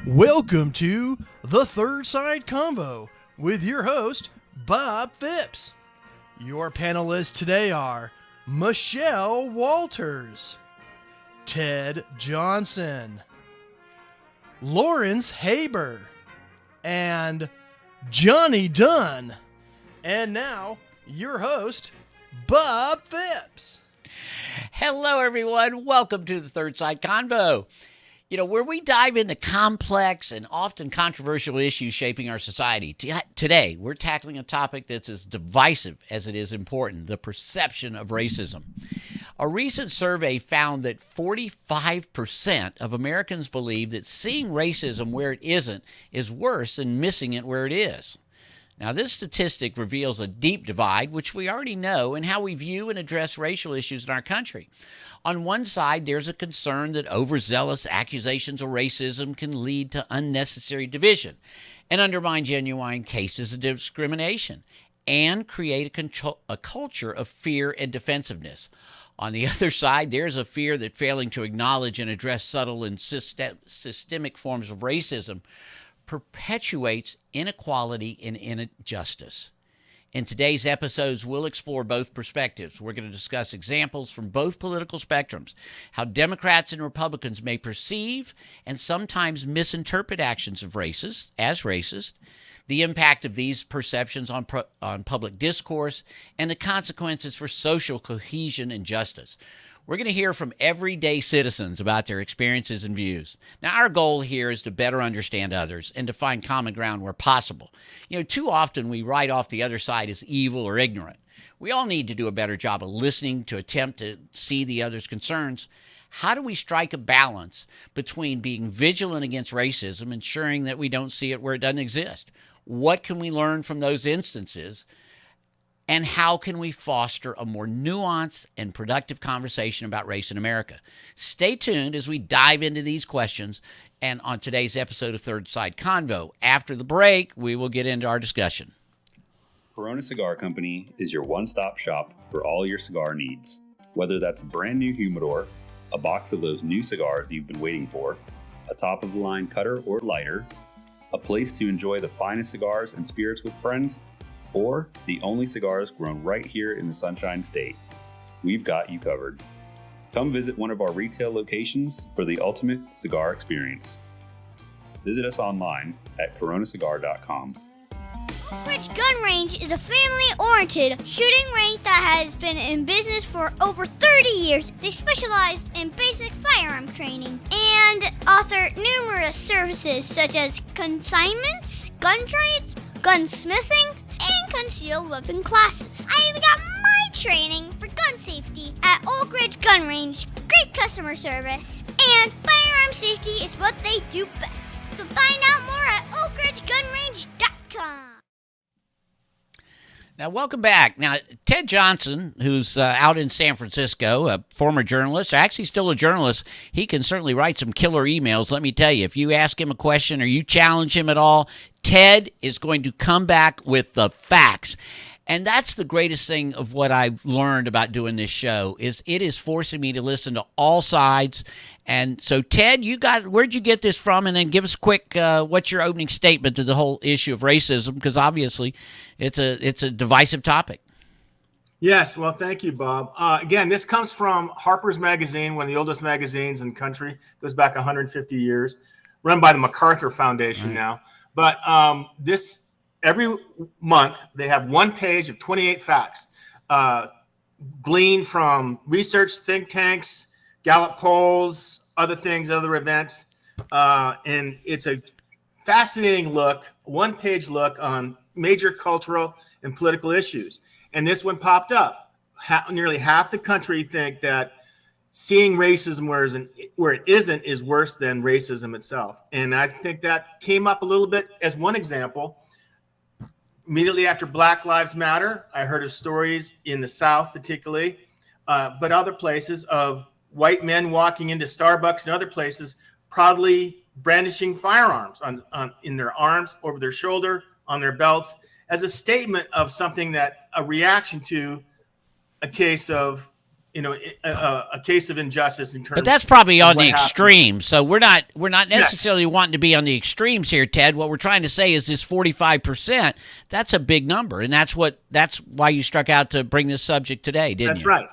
Welcome to the Third Side Convo with your host, Bob Phipps. Your panelists today are Michelle Walters, Ted Johnson, Lawrence Haber, and Johnny Dunn. And now, your host, Bob Phipps. Hello, everyone. Welcome to the Third Side Convo. Where we dive into complex and often controversial issues shaping our society. Today, we're tackling a topic that's as divisive as it is important, the perception of racism. A recent survey found that 45% of Americans believe that seeing racism where it isn't is worse than missing it where it is. Now, this statistic reveals a deep divide, which we already know, in how we view and address racial issues in our country. On one side, there's a concern that overzealous accusations of racism can lead to unnecessary division and undermine genuine cases of discrimination and create a culture of fear and defensiveness. On the other side, there's a fear that failing to acknowledge and address subtle and systemic forms of racism perpetuates inequality and injustice. In today's episodes, we'll explore both perspectives. We're going to discuss examples from both political spectrums, how Democrats and Republicans may perceive and sometimes misinterpret actions of racists as racist, the impact of these perceptions on public discourse, and the consequences for social cohesion and justice. We're going to hear from everyday citizens about their experiences and views. Now, our goal here is to better understand others and to find common ground where possible. Too often we write off the other side as evil or ignorant. We all need to do a better job of listening to attempt to see the other's concerns. How do we strike a balance between being vigilant against racism, ensuring that we don't see it where it doesn't exist? What can we learn from those instances? And how can we foster a more nuanced and productive conversation about race in America? Stay tuned as we dive into these questions and on today's episode of Third Side Convo. After the break, we will get into our discussion. Corona Cigar Company is your one-stop shop for all your cigar needs. Whether that's a brand new humidor, a box of those new cigars you've been waiting for, a top-of-the-line cutter or lighter, a place to enjoy the finest cigars and spirits with friends, or the only cigars grown right here in the Sunshine State, we've got you covered. Come visit one of our retail locations for the ultimate cigar experience. Visit us online at coronacigar.com. Oak Ridge Gun Range is a family-oriented shooting range that has been in business for over 30 years. They specialize in basic firearm training and offer numerous services such as consignments, gun trades, gunsmithing, and concealed weapon classes. I even got my training for gun safety at Oak Ridge Gun Range. Great customer service, and firearm safety is what they do best. So find out more at oakridgegunrange.com. Now, welcome back. Now, Ted Johnson, who's out in San Francisco, a former journalist, actually still a journalist, he can certainly write some killer emails. Let me tell you, if you ask him a question or you challenge him at all, Ted is going to come back with the facts. And that's the greatest thing of what I've learned about doing this show is it is forcing me to listen to all sides. And so, Ted, where'd you get this from? And then give us a quick, what's your opening statement to the whole issue of racism? Because obviously it's a divisive topic. Yes, well, thank you, Bob. Again, this comes from Harper's Magazine, one of the oldest magazines in the country. Goes back 150 years, run by the MacArthur Foundation now. But this every month they have one page of 28 facts gleaned from research think tanks, Gallup polls, other things, other events. And it's a fascinating look, one-page look on major cultural and political issues. And this one popped up. Nearly half the country think that seeing racism where it isn't is worse than racism itself. And I think that came up a little bit as one example. Immediately after Black Lives Matter, I heard of stories in the South particularly, but other places of white men walking into Starbucks and other places proudly brandishing firearms in their arms, over their shoulder, on their belts, as a statement of something a reaction to a case of a case of injustice in terms. But that's probably of on what the happened. extreme. So we're not necessarily wanting to be on the extremes here, Ted. What we're trying to say is this 45%. That's a big number, and that's why you struck out to bring this subject today, didn't That's you? right.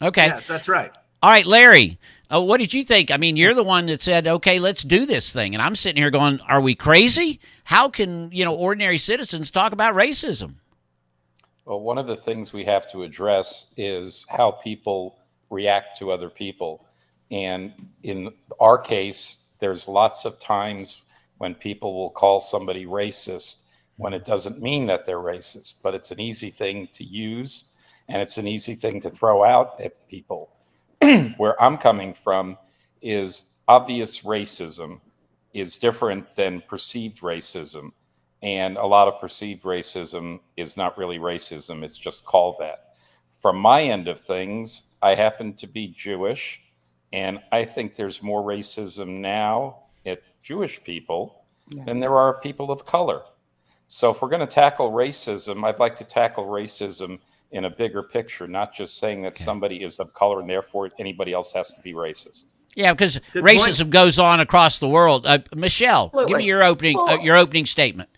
Okay. Yes, that's right. All right, Larry. What did you think? I mean, you're the one that said, "Okay, let's do this thing," and I'm sitting here going, "Are we crazy? How can ordinary citizens talk about racism?" Well, one of the things we have to address is how people react to other people. And in our case, there's lots of times when people will call somebody racist when it doesn't mean that they're racist, but it's an easy thing to use and it's an easy thing to throw out at people. Where I'm coming from is obvious racism is different than perceived racism. And a lot of perceived racism is not really racism. It's just called that. From my end of things, I happen to be Jewish, and I think there's more racism now at Jewish people than there are people of color. So if we're going to tackle racism, I'd like to tackle racism in a bigger picture, not just saying that somebody is of color and therefore anybody else has to be racist. Yeah, because racism goes on across the world. Michelle, give me your opening statement.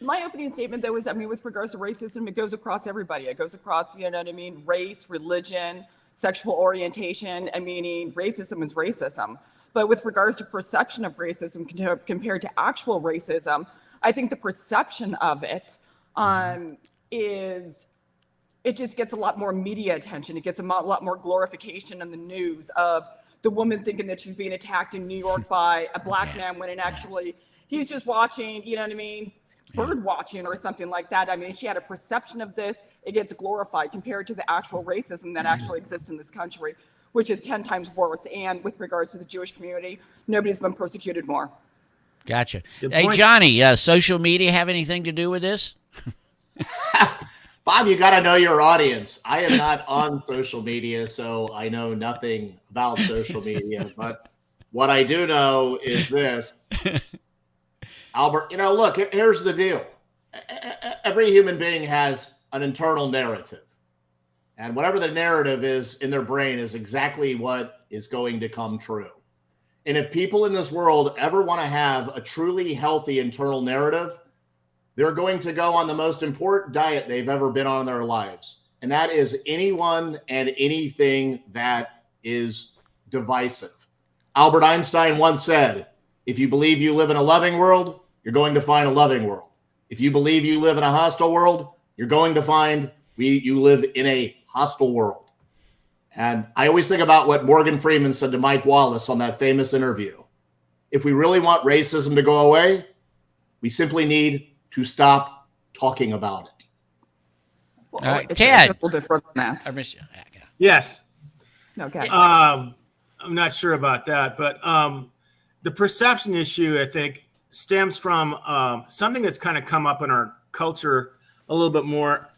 My opening statement, though, is, with regards to racism, it goes across everybody. It goes across, race, religion, sexual orientation. Racism is racism. But with regards to perception of racism compared to actual racism, I think the perception of it it just gets a lot more media attention. It gets a lot more glorification in the news of the woman thinking that she's being attacked in New York by a black man when actually he's just watching, bird watching or something like that. She had a perception of this. It gets glorified compared to the actual racism that actually exists in this country, which is 10 times worse. And with regards to the Jewish community, nobody's been persecuted more. Gotcha. Hey, Johnny, social media have anything to do with this? Bob, you got to know your audience. I am not on social media, so I know nothing about social media. But what I do know is this. Albert, look, here's the deal. Every human being has an internal narrative. And whatever the narrative is in their brain is exactly what is going to come true. And if people in this world ever want to have a truly healthy internal narrative, they're going to go on the most important diet they've ever been on in their lives. And that is anyone and anything that is divisive. Albert Einstein once said, if you believe you live in a loving world, you're going to find a loving world. If you believe you live in a hostile world, you're going to find you live in a hostile world. And I always think about what Morgan Freeman said to Mike Wallace on that famous interview. If we really want racism to go away, we simply need to stop talking about it. Well, Ted. A little bit further than that. Yes. Okay. I'm not sure about that, but the perception issue, I think, stems from something that's kind of come up in our culture a little bit more.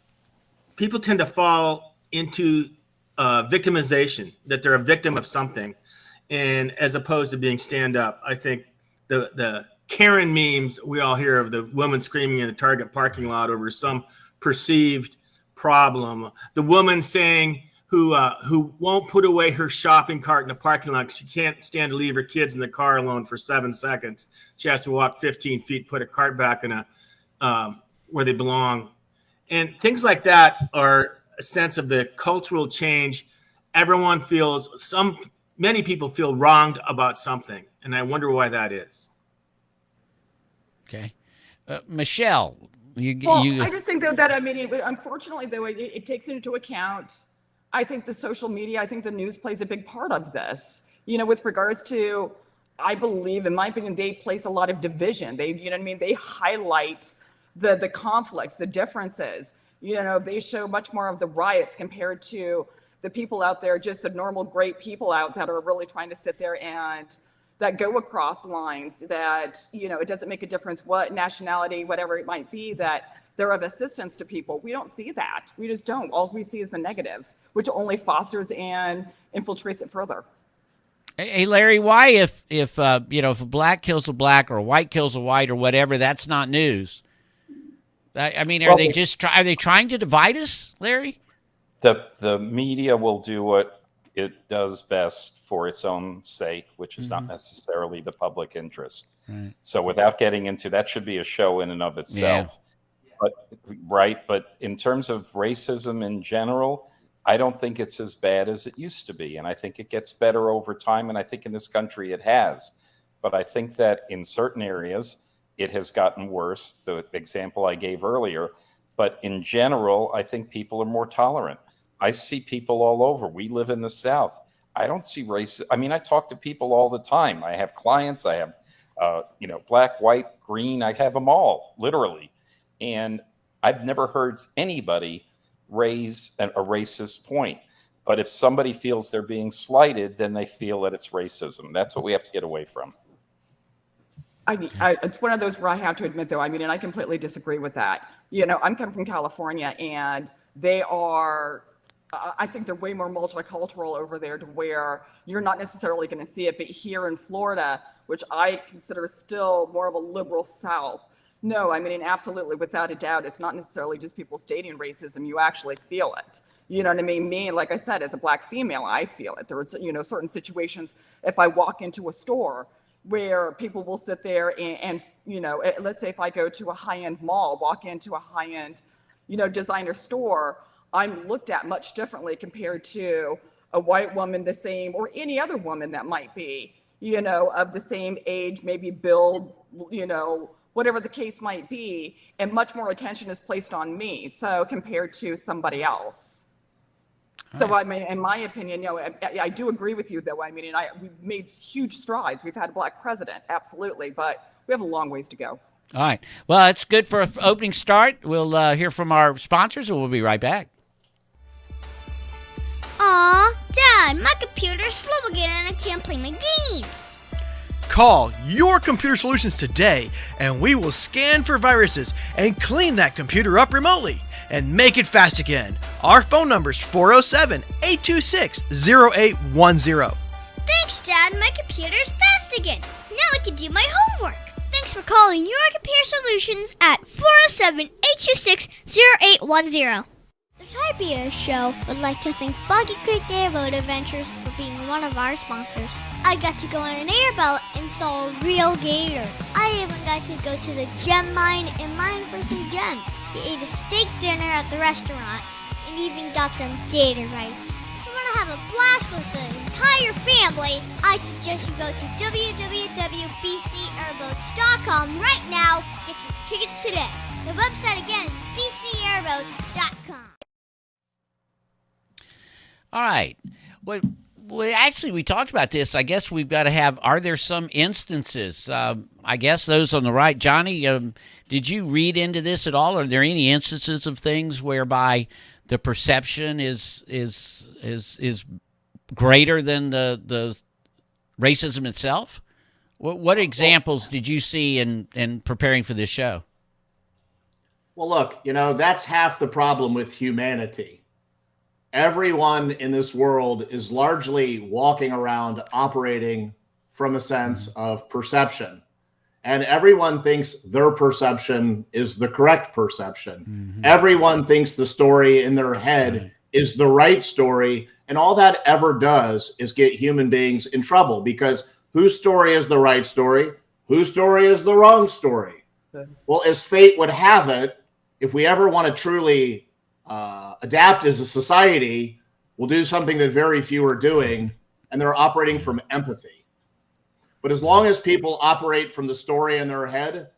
People tend to fall into victimization, that they're a victim of something, and as opposed to being stand up. I think the Karen memes we all hear of the woman screaming in the Target parking lot over some perceived problem, the woman saying who won't put away her shopping cart in the parking lot because she can't stand to leave her kids in the car alone for 7 seconds. She has to walk 15 feet, put a cart back in where they belong. And things like that are a sense of the cultural change. Everyone many people feel wronged about something, and I wonder why that is. Okay. Michelle, I just think that unfortunately, though, it takes into account, I think the social media, I think the news plays a big part of this, with regards to, I believe, in my opinion, they place a lot of division. They highlight the conflicts, the differences. They show much more of the riots compared to the people out there, just the normal, great people out that are really trying to sit there and that go across lines, that, it doesn't make a difference what nationality, whatever it might be, that they're of assistance to people. We don't see that. We just don't. All we see is the negative, which only fosters and infiltrates it further. Hey, Larry, why if a black kills a black or a white kills a white or whatever, that's not news? Are they trying to divide us, Larry? The media will do what it does best for its own sake, which is not necessarily the public interest. Right. So without getting into that, should be a show in and of itself. But in terms of racism in general, I don't think it's as bad as it used to be. And I think it gets better over time. And I think in this country it has. But I think that in certain areas, it has gotten worse. The example I gave earlier. But in general, I think people are more tolerant. I see people all over. We live in the South. I don't see racism. I mean, I talk to people all the time. I have clients. I have, black, white, green. I have them all, literally. And I've never heard anybody raise a racist point. But if somebody feels they're being slighted, then they feel that it's racism. That's what we have to get away from. It's one of those where I have to admit, though, and I completely disagree with that. I'm coming from California, and they are, I think they're way more multicultural over there to where you're not necessarily going to see it. But here in Florida, which I consider still more of a liberal South, no, absolutely, without a doubt, it's not necessarily just people stating racism. You actually feel it. You know what I mean? Me, like I said, as a black female, I feel it. There's, certain situations, if I walk into a store where people will sit there and let's say if I go to a high-end mall, walk into a high-end, designer store, I'm looked at much differently compared to a white woman the same, or any other woman that might be, of the same age, maybe build, whatever the case might be, and much more attention is placed on me, so compared to somebody else. So in my opinion, I do agree with you, though. We've made huge strides. We've had a black president, absolutely, but we have a long ways to go. All right. Well, it's good for an opening start. We'll hear from our sponsors, and we'll be right back. Aw, Dad, my computer's slow again and I can't play my games. Call Your Computer Solutions today, and we will scan for viruses and clean that computer up remotely and make it fast again. Our phone number is 407-826-0810. Thanks, Dad. My computer's fast again. Now I can do my homework. Thanks for calling Your Computer Solutions at 407-826-0810. The Tibia Show would like to thank Boggy Creek Airboat Adventures for being one of our sponsors. I got to go on an airboat and saw a real gator. I even got to go to the gem mine and mine for some gems. We ate a steak dinner at the restaurant and even got some gator bites. If you want to have a blast with the entire family, I suggest you go to www.bcairboats.com right now. Get your tickets today. The website again is bcairboats.com. All right. Well, actually, we talked about this. I guess we've got to have, are there some instances? I guess those on the right. Johnny, did you read into this at all? Are there any instances of things whereby the perception is greater than the racism itself? What examples did you see in preparing for this show? Well, look, that's half the problem with humanity. Everyone in this world is largely walking around operating from a sense of perception. And everyone thinks their perception is the correct perception. Mm-hmm. Everyone thinks the story in their head is the right story. And all that ever does is get human beings in trouble, because whose story is the right story? Whose story is the wrong story? Well, as fate would have it, if we ever want to truly adapt as a society, we'll do something that very few are doing, and they're operating from empathy. But as long as people operate from the story in their head,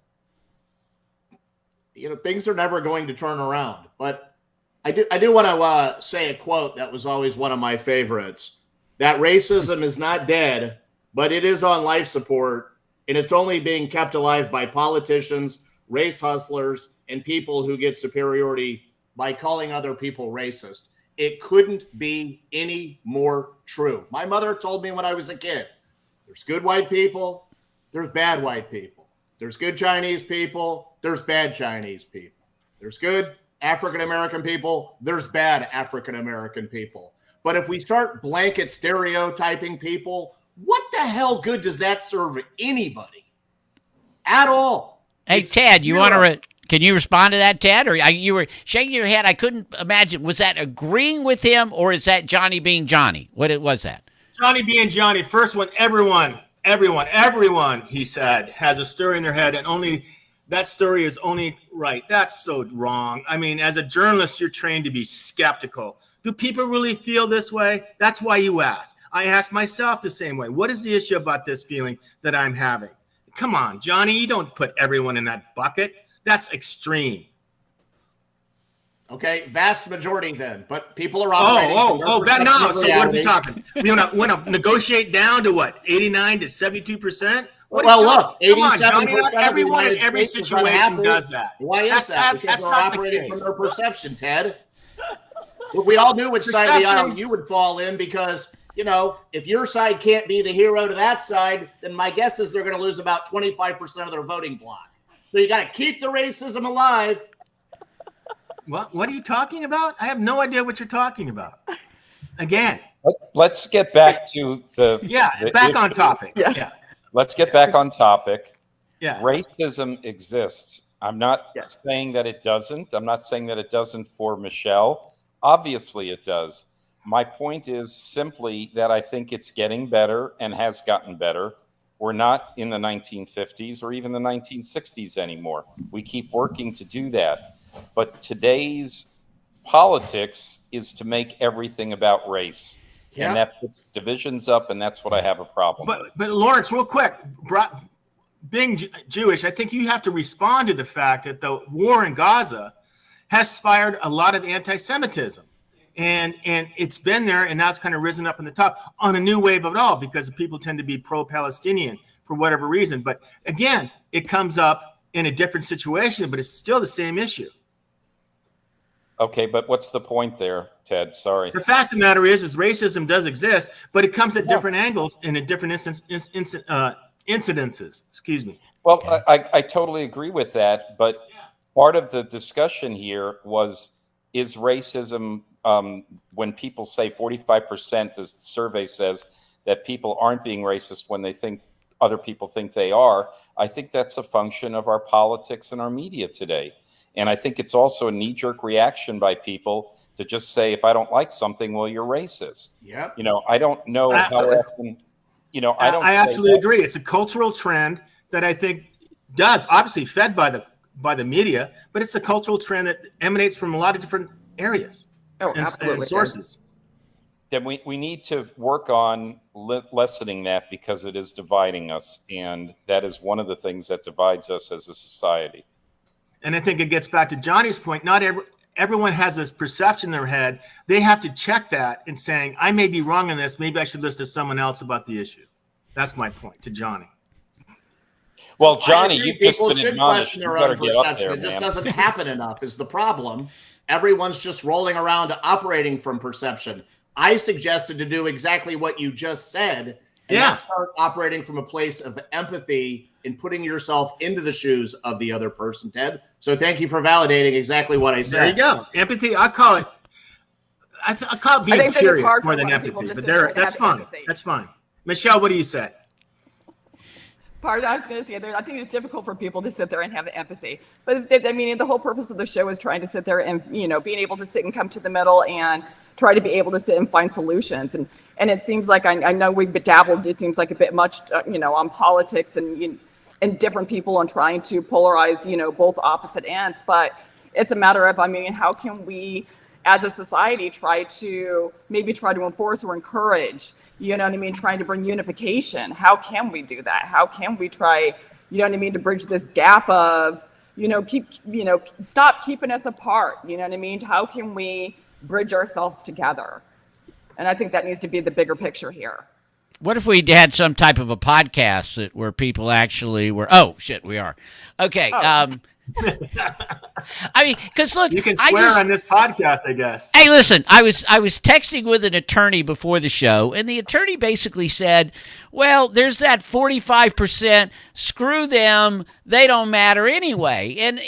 things are never going to turn around. But I do want to say a quote that was always one of my favorites, that racism is not dead, but it is on life support, and it's only being kept alive by politicians, race hustlers, and people who get superiority by calling other people racist. It couldn't be any more true. My mother told me when I was a kid, there's good white people, there's bad white people. There's good Chinese people, there's bad Chinese people. There's good African-American people, there's bad African-American people. But if we start blanket stereotyping people, what the hell good does that serve anybody at all? Hey, It's Ted, you zero. want to Can you respond to that, Ted? Or you were shaking your head. I couldn't imagine. Was that agreeing with him, or is that Johnny being Johnny? What was that? Johnny being Johnny. First one, everyone, he said, has a story in their head, and only that story is only right. That's so wrong. I mean, as a journalist, you're trained to be skeptical. Do people really feel this way? That's why you ask. I ask myself the same way. What is the issue about this feeling that I'm having? Come on, Johnny, you don't put everyone in that bucket. That's extreme. Okay, vast majority then, but people are operating. So what are we talking? We want to negotiate down to what? 89 to 72%? Well, look, 87% not everyone in every situation does that. Why is that? Because they're operating from their perception, Ted. Look, we all knew which side of the aisle you would fall in because, you know, if your side can't be the hero to that side, then my guess is they're going to lose about 25% of their voting block. So you got to keep the racism alive. What are you talking about? I have no idea what you're talking about. Again. Let's get back to the back on topic. Yes. Yeah. Let's get back on topic. Yeah. Racism exists. I'm not saying that it doesn't. I'm not saying that it doesn't for Michelle. Obviously it does. My point is simply that I think it's getting better and has gotten better. We're not in the 1950s or even the 1960s anymore. We keep working to do that. But today's politics is to make everything about race. Yeah. And that puts divisions up, and that's what I have a problem with. But Lawrence, real quick, being Jewish, I think you have to respond to the fact that the war in Gaza has inspired a lot of anti-Semitism. And it's been there, and now it's kind of risen up in the top on a new wave of it all because people tend to be pro-Palestinian for whatever reason. But again, it comes up in a different situation, but it's still the same issue. Okay, but what's the point there, Ted? Sorry. The fact of the matter is racism does exist, but it comes at different angles and in different incidences. Excuse me. Well, I totally agree with that, but part of the discussion here is racism, when people say 45%, the survey says that people aren't being racist when they think other people think they are. I think that's a function of our politics and our media today. And I think it's also a knee-jerk reaction by people to just say, if I don't like something, well, you're racist. Yep. You know, I don't know how often, you know, I absolutely agree. It's a cultural trend that I think does, obviously fed by the media, but it's a cultural trend that emanates from a lot of different areas and sources. Then we need to work on lessening that because it is dividing us. And that is one of the things that divides us as a society. And I think it gets back to Johnny's point. Not everyone has this perception in their head. They have to check that and saying, I may be wrong on this. Maybe I should listen to someone else about the issue. That's my point to Johnny. Well, Johnny, you've just been admonished. You better get up there, man. It just doesn't happen enough is the problem. Everyone's just rolling around operating from perception. I suggested to do exactly what you just said and start operating from a place of empathy and putting yourself into the shoes of the other person, Ted. So thank you for validating exactly what I said. There you go. Empathy, I call it being curious more than empathy, but that's fine. Empathy. That's fine. Michelle, what do you say? I was going to say, I think it's difficult for people to sit there and have empathy. But I mean, the whole purpose of the show is trying to sit there and, you know, being able to sit and come to the middle and try to be able to sit and find solutions. And it seems like I know we've dabbled, it seems like a bit much, on politics and different people and trying to polarize, both opposite ends. But it's a matter of, how can we as a society try to enforce or encourage, trying to bring unification? How can we do that? How can we try, to bridge this gap of, stop keeping us apart? How can we bridge ourselves together? And I think that needs to be the bigger picture here. What if we had some type of a podcast where people actually were? Oh shit, we are. Okay. Because look, you can swear on this podcast, I guess. Hey, listen, I was texting with an attorney before the show, and the attorney basically said, "Well, there's that 45%. Screw them; they don't matter anyway." And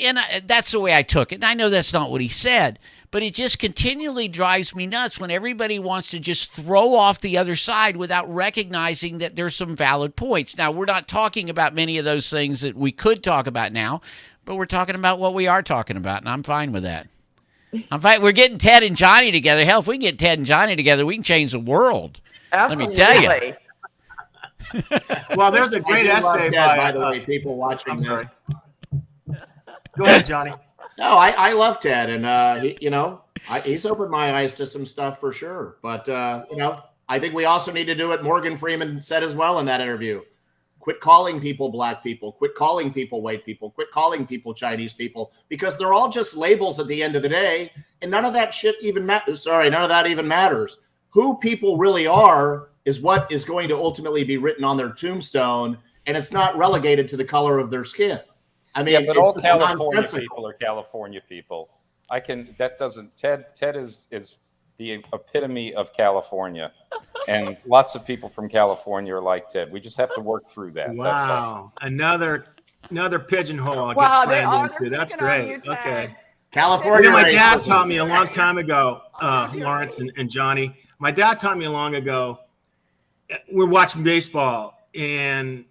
that's the way I took it. And I know that's not what he said. But it just continually drives me nuts when everybody wants to just throw off the other side without recognizing that there's some valid points. Now, we're not talking about many of those things that we could talk about now, but we're talking about what we are talking about, and I'm fine with that. I'm fine. We're getting Ted and Johnny together. Hell, if we can get Ted and Johnny together, we can change the world. Absolutely. Let me tell you. Well, there's a great essay by the way, people watching I'm this. sorry. Go ahead, Johnny. No, I love Ted, and he's opened my eyes to some stuff for sure. But I think we also need to do what Morgan Freeman said as well in that interview. Quit calling people black people. Quit calling people white people. Quit calling people Chinese people, because they're all just labels at the end of the day, and none of that shit even matters. None of that even matters. Who people really are is what is going to ultimately be written on their tombstone, and it's not relegated to the color of their skin. I mean, but all it's California nonsensical. people are California people. Ted is the epitome of California. And lots of people from California are like Ted. We just have to work through that. That's all. Wow. Another pigeonhole I Wow, get they slammed are. into. They're That's picking on great. you, Ted. Okay. California. My dad racism. taught me a long time ago, Lawrence and Johnny. My dad taught me long ago. We're watching baseball, and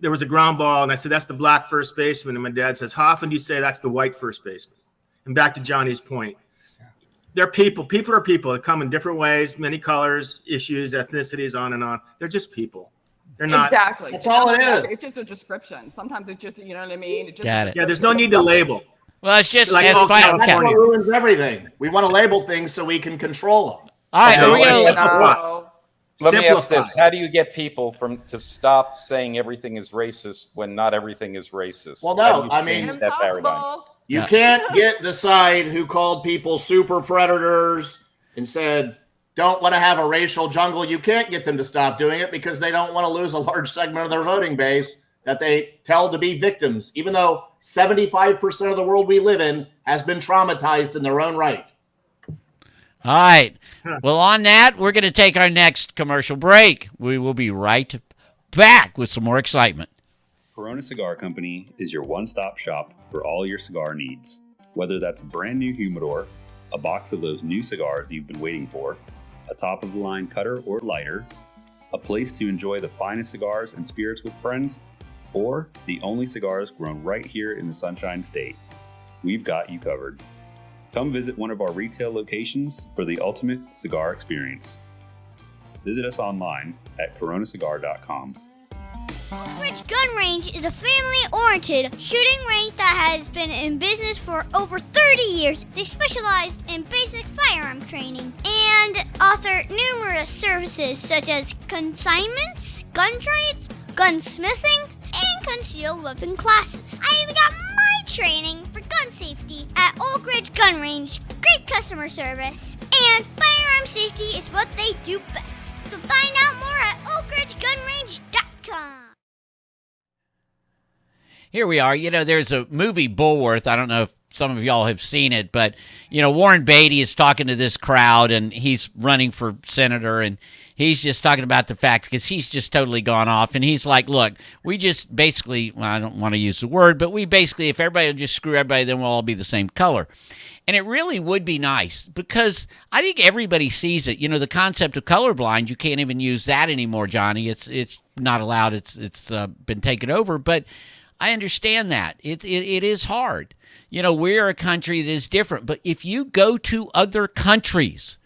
there was a ground ball, and I said, "That's the black first baseman." And my dad says, "How often do you say that's the white first baseman?" And back to Johnny's point, they're people. People are people. They come in different ways, many colors, issues, ethnicities, on and on. They're just people. They're not. Exactly. That's all it is. It's just a description. Sometimes it's just, you know what I mean? It just Got it. Yeah, there's no need to label. Well, it's just Like it's all fine. That's Okay. what ruins everything. We want to label things so we can control them. All right. No, Are we gonna, it's- No. Let me ask Simplify. this. How do you get people to stop saying everything is racist when not everything is racist? Well, How no, do you I mean- change that paradigm? Impossible. You Yeah. can't get the side who called people super predators and said, don't want to have a racial jungle. You can't get them to stop doing it because they don't want to lose a large segment of their voting base that they tell to be victims, even though 75% of the world we live in has been traumatized in their own right. all right. Well, on that, we're going to take our next commercial break. We will be right back with some more excitement. Corona Cigar Company is your one-stop shop for all your cigar needs. Whether that's a brand new humidor, a box of those new cigars you've been waiting for, a top-of-the-line cutter or lighter, a place to enjoy the finest cigars and spirits with friends, or the only cigars grown right here in the Sunshine State, we've got you covered. Come visit one of our retail locations for the ultimate cigar experience. Visit us online at coronacigar.com. Oak Ridge Gun Range is a family-oriented shooting range that has been in business for over 30 years. They specialize in basic firearm training and offer numerous services such as consignments, gun trades, gunsmithing, and concealed weapon classes. I even got my training for gun safety at Oak Ridge Gun Range. Great customer service, and firearm safety is what they do best. So find out more at oakridgegunrange.com. Here we are. There's a movie, Bullworth. I don't know if some of y'all have seen it, but, Warren Beatty is talking to this crowd, and he's running for senator, and he's just talking about the fact, because he's just totally gone off, and he's like, look, we just basically, well, I don't want to use the word, but we basically, if everybody will just screw everybody, then we'll all be the same color. And it really would be nice, because I think everybody sees it. The concept of colorblind, you can't even use that anymore, Johnny. It's not allowed. It's been taken over, but I understand that. It is hard. We're a country that is different. But if you go to other countries,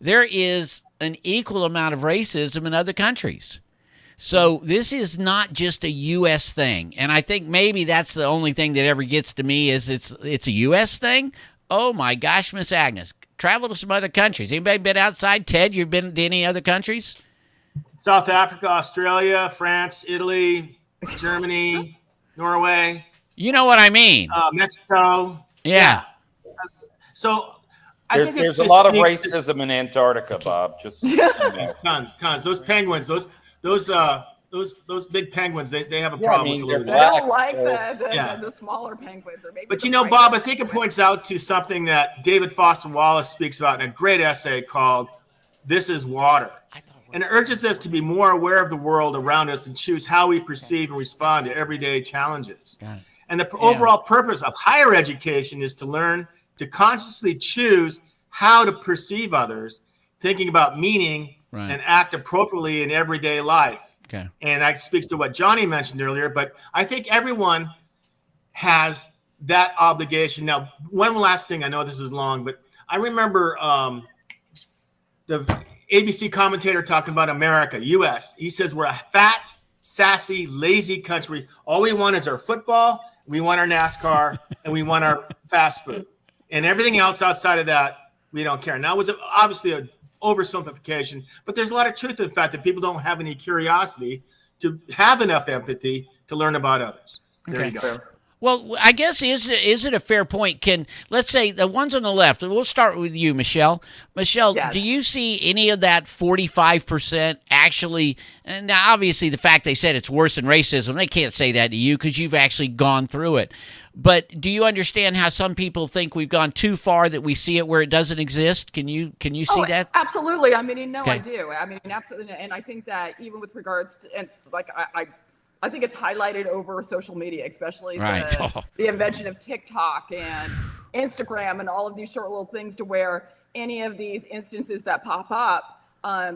there is an equal amount of racism in other countries. So this is not just a U.S. thing. And I think maybe that's the only thing that ever gets to me is it's a U.S. thing. Oh, my gosh, Miss Agnes. Travel to some other countries. Anybody been outside? Ted, you've been to any other countries? South Africa, Australia, France, Italy, Germany, Norway. You know what I mean. Mexico. Yeah. So There's a lot of racism in Antarctica, Bob. Just tons. Those penguins, those big penguins, they have a problem. I mean, with they're I that. don't like Yeah. the smaller penguins, or maybe. But the Bob, white I think it points out to something that David Foster Wallace speaks about in a great essay called "This Is Water," and it urges us to be more aware of the world around us and choose how we perceive and respond to everyday challenges. Got it. And the overall purpose of higher education is to learn to consciously choose how to perceive others, thinking about meaning and act appropriately in everyday life. Okay. And that speaks to what Johnny mentioned earlier, but I think everyone has that obligation. Now, one last thing, I know this is long, but I remember the ABC commentator talking about America, U.S. He says we're a fat, sassy, lazy country. All we want is our football, we want our NASCAR, and we want our fast food. And everything else outside of that, we don't care. Now, it was obviously an oversimplification, but there's a lot of truth to the fact that people don't have any curiosity to have enough empathy to learn about others. There you go. Well, I guess is it a fair point? Let's say the ones on the left. We'll start with you, Michelle. Michelle, Yes. do you see any of that 45% actually? And now, obviously, the fact they said it's worse than racism, they can't say that to you because you've actually gone through it. But do you understand how some people think we've gone too far, that we see it where it doesn't exist? Can you see that? Absolutely. I mean, no, Okay. I do. I mean, absolutely. And I think that even with regards to, and like, I think it's highlighted over social media, especially Right. the invention of TikTok and Instagram and all of these short little things, to where any of these instances that pop up,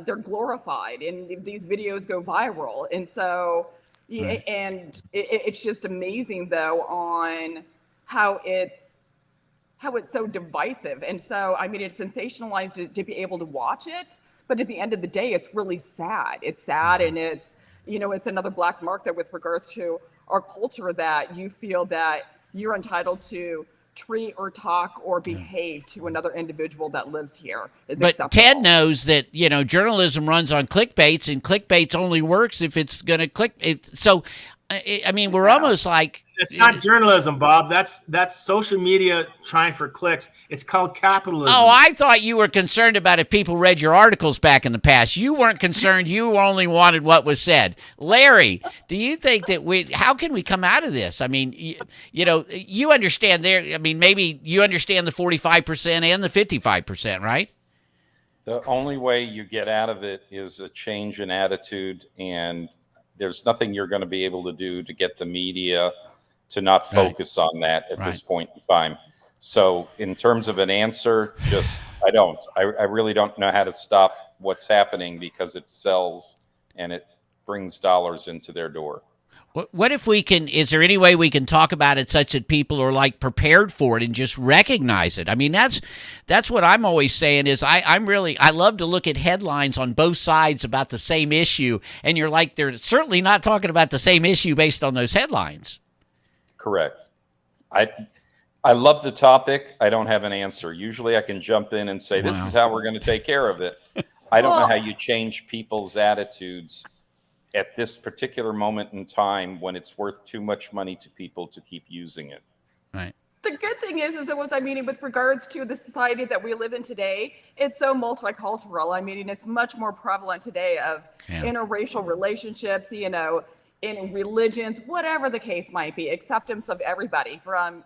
they're glorified and these videos go viral. And so, Right. and it's just amazing though on how it's so divisive. And so, I mean, it's sensationalized to be able to watch it, but at the end of the day, it's really sad. It's sad, and it's another black mark that with regards to our culture, that you feel that you're entitled to treat or talk or behave to another individual that lives here is But acceptable. Ted knows that, journalism runs on clickbaits, and clickbaits only works if it's going to click. So, I mean, we're almost like. It's not journalism, Bob. That's social media trying for clicks. It's called capitalism. Oh, I thought you were concerned about if people read your articles back in the past. You weren't concerned. You only wanted what was said. Larry, do you think that how can we come out of this? I mean, you understand there. I mean, maybe you understand the 45% and the 55%, right? The only way you get out of it is a change in attitude, and there's nothing you're going to be able to do to get the media to not focus on that at this point in time. So in terms of an answer, I really don't know how to stop what's happening, because it sells and it brings dollars into their door. What if is there any way we can talk about it such that people are like prepared for it and just recognize it? I mean, that's what I'm always saying is I love to look at headlines on both sides about the same issue, and you're like, they're certainly not talking about the same issue based on those headlines. Correct. I love the topic. I don't have an answer. Usually I can jump in and say, this is how we're going to take care of it. I don't know how you change people's attitudes at this particular moment in time when it's worth too much money to people to keep using it. Right. The good thing is with regards to the society that we live in today, it's so multicultural. I mean, it's much more prevalent today of interracial relationships, in religions, whatever the case might be, acceptance of everybody from,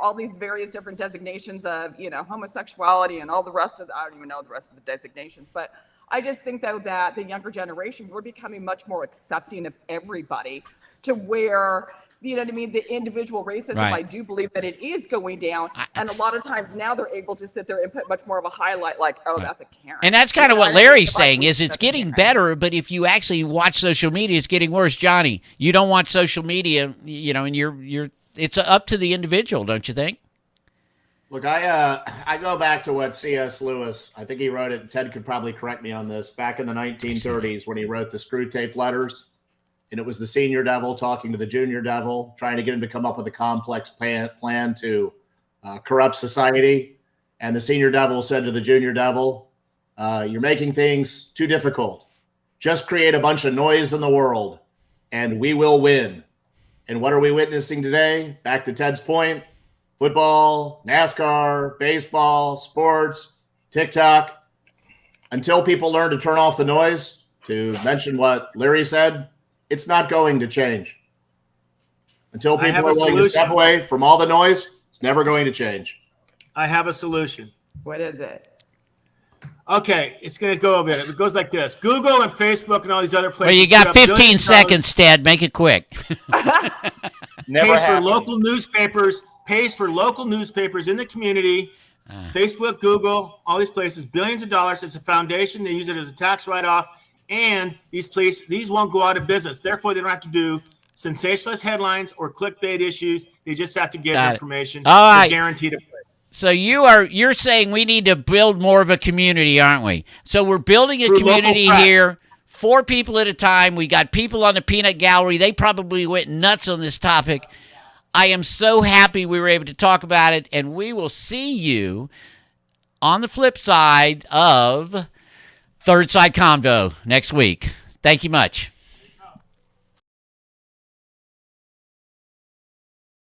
all these various different designations of, homosexuality and all the rest of I don't even know the rest of the designations. But I just think, though, that the younger generation, we're becoming much more accepting of everybody, to where, you know what I mean, the individual racism, I do believe that it is going down. And a lot of times now they're able to sit there and put much more of a highlight, like, oh, that's a Karen. And that's kind of what Larry's saying is it's getting better, but if you actually watch social media, it's getting worse. Johnny, you don't want social media, and it's up to the individual, don't you think? Look, I go back to what C.S. Lewis, I think he wrote it, and Ted could probably correct me on this, back in the 1930s when he wrote the Screw Tape Letters. And it was the senior devil talking to the junior devil, trying to get him to come up with a complex plan to corrupt society. And the senior devil said to the junior devil, you're making things too difficult. Just create a bunch of noise in the world and we will win. And what are we witnessing today? Back to Ted's point, football, NASCAR, baseball, sports, TikTok. Until people learn to turn off the noise, to mention what Larry said, it's not going to change. Until people are willing to step away from all the noise, it's never going to change. I have a solution. What is it? Okay, it's going to go a bit. It goes like this. Google and Facebook and all these other places. Well, you got 15 seconds, Ted. Make it quick. Pays for local newspapers in the community. Facebook, Google, all these places, billions of dollars. It's a foundation. They use it as a tax write-off. And these won't go out of business. Therefore, they don't have to do sensationalist headlines or clickbait issues. They just have to get Got it. information. All They're right. guaranteed a place. So you're saying we need to build more of a community, aren't we? So we're building a Through local community press. here, 4 people at a time. We got people on the peanut gallery. They probably went nuts on this topic. I am so happy we were able to talk about it, and we will see you on the flip side of Third Side Convo next week. Thank you much.